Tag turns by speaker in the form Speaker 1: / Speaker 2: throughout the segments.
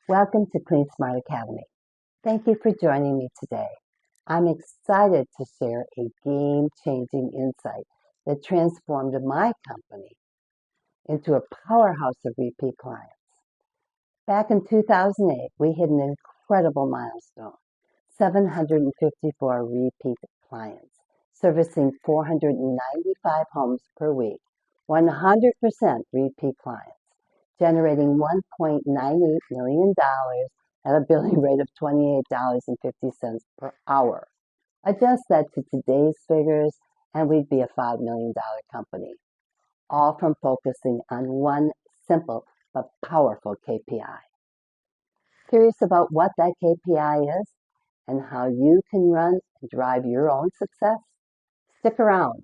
Speaker 1: Welcome to Clean Smart Academy. Thank you for joining me today. I'm excited to share a game-changing insight that transformed my company into a powerhouse of repeat clients. Back in 2008, we hit an incredible milestone, 754 repeat clients, servicing 495 homes per week, 100% repeat clients, generating $1.98 million at a billing rate of $28.50 per hour. Adjust that to today's figures, and we'd be a $5 million company, all from focusing on one simple but powerful KPI. Curious about what that KPI is and how you can run and drive your own success? Stick around.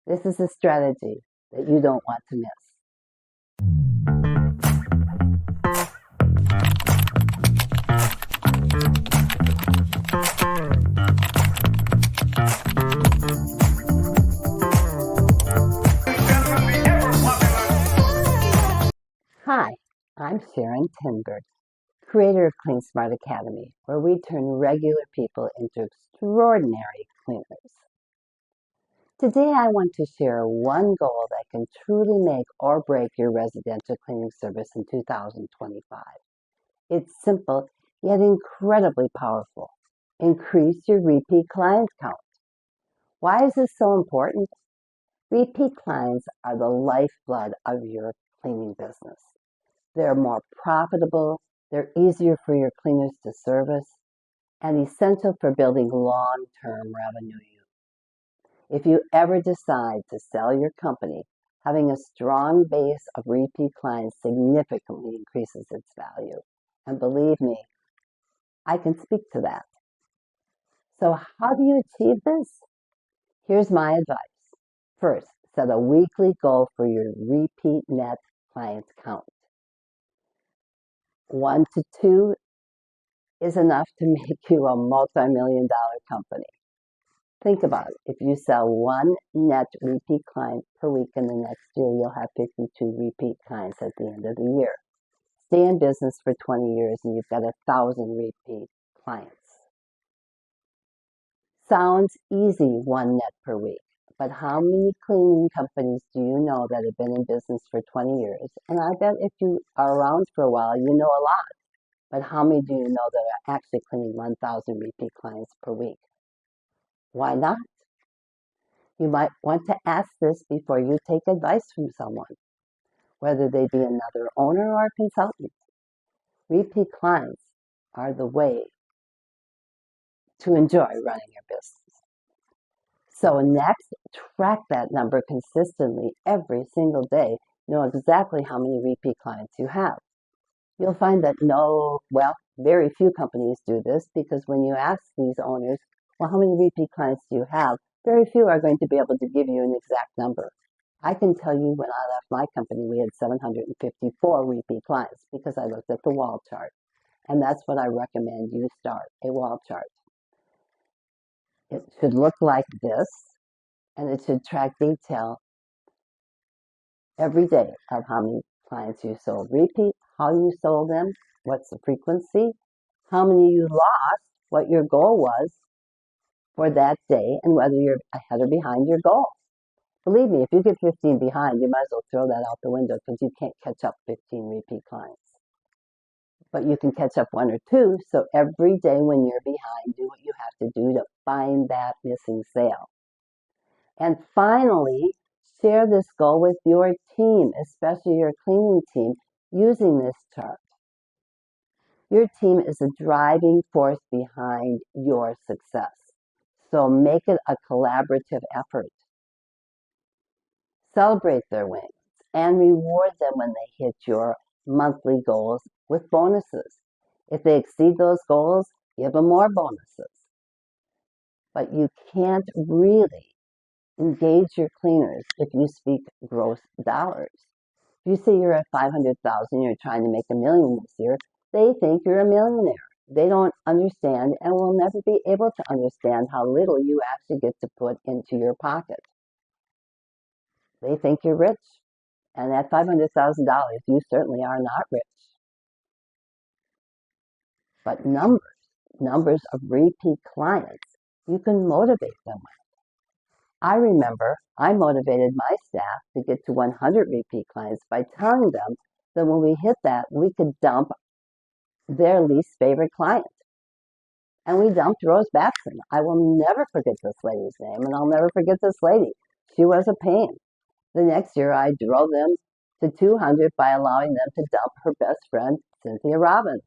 Speaker 1: This is a strategy that you don't want to miss. Hi, I'm Sharon Tinberg, creator of Clean Smart Academy, where we turn regular people into extraordinary cleaners. Today I want to share one goal that can truly make or break your residential cleaning service in 2025. It's simple, yet incredibly powerful. Increase your repeat client count. Why is this so important? Repeat clients are the lifeblood of your cleaning business. They're more profitable, they're easier for your cleaners to service, and essential for building long-term revenue. If you ever decide to sell your company, having a strong base of repeat clients significantly increases its value. And believe me, I can speak to that. So how do you achieve this? Here's my advice. First, set a weekly goal for your repeat net client count. 1 to 2 is enough to make you a multi-million-dollar company. Think about it. If you sell one net repeat client per week in the next year, you'll have 52 repeat clients at the end of the year. Stay in business for 20 years and you've got 1,000 repeat clients. Sounds easy, one net per week. But how many cleaning companies do you know that have been in business for 20 years? And I bet if you are around for a while, you know a lot. But how many do you know that are actually cleaning 1,000 repeat clients per week? Why not? You might want to ask this before you take advice from someone, whether they be another owner or a consultant. Repeat clients are the way to enjoy running your business. So next, track that number consistently every single day. Know exactly how many repeat clients you have. You'll find that very few companies do this, because when you ask these owners, well, how many repeat clients do you have? Very few are going to be able to give you an exact number. I can tell you when I left my company, we had 754 repeat clients because I looked at the wall chart. And that's what I recommend you start, a wall chart. It should look like this, and it should track detail every day of how many clients you sold repeat, how you sold them, what's the frequency, how many you lost, what your goal was for that day, and whether you're ahead or behind your goal. Believe me, if you get 15 behind, you might as well throw that out the window, because you can't catch up 15 repeat clients. But you can catch up 1 or 2, so every day when you're behind, do what you have to do to find that missing sale. And finally, share this goal with your team, especially your cleaning team, using this chart. Your team is a driving force behind your success. So make it a collaborative effort. Celebrate their wins and reward them when they hit your monthly goals with bonuses. If they exceed those goals, give them more bonuses. But you can't really engage your cleaners if you speak gross dollars. If you say you're at 500,000, you're trying to make $1 million this year, they think you're a millionaire. They don't understand and will never be able to understand how little you actually get to put into your pocket. They think you're rich. And at $500,000, you certainly are not rich. but numbers of repeat clients you can motivate them with. I remember I motivated my staff to get to 100 repeat clients by telling them that when we hit that, we could dump their least favorite client. And we dumped Rose Batson. I will never forget this lady's name, and I'll never forget this lady. She was a pain. The next year, I drove them to 200 by allowing them to dump her best friend, Cynthia Robbins.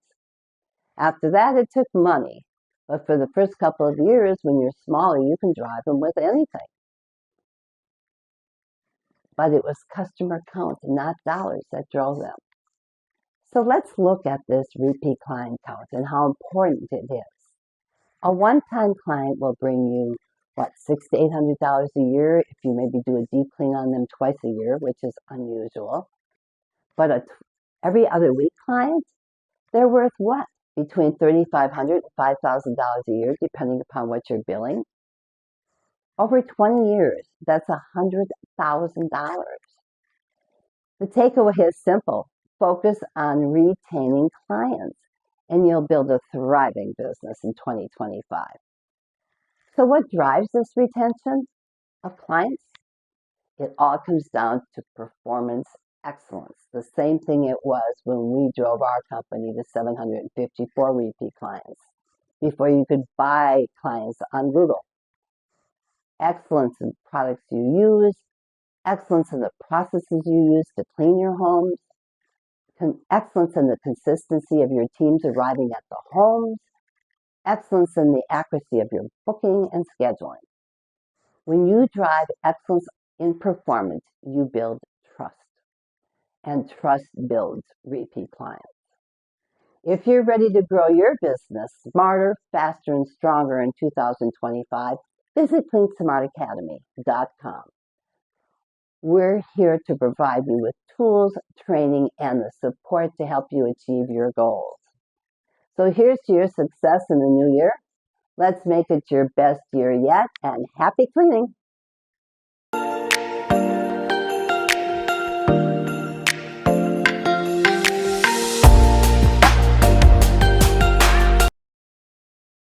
Speaker 1: After that, it took money. But for the first couple of years, when you're smaller, you can drive them with anything. But it was customer count, not dollars, that drove them. So let's look at this repeat client count and how important it is. A one-time client will bring you, $600 to $800 a year if you maybe do a deep clean on them twice a year, which is unusual. But every other week client, they're worth what? Between $3,500 and $5,000 a year, depending upon what you're billing. Over 20 years, that's $100,000. The takeaway is simple. Focus on retaining clients, and you'll build a thriving business in 2025. So what drives this retention of clients? It all comes down to performance excellence, the same thing it was when we drove our company to 754 repeat clients before you could buy clients on Google. Excellence in products you use, excellence in the processes you use to clean your homes, excellence in the consistency of your teams arriving at the homes, excellence in the accuracy of your booking and scheduling. When you drive excellence in performance, you build trust, and trust builds repeat clients. If you're ready to grow your business smarter, faster, and stronger in 2025, visit CleanSmartAcademy.com. We're here to provide you with tools, training, and the support to help you achieve your goals. So here's to your success in the new year. Let's make it your best year yet, and happy cleaning!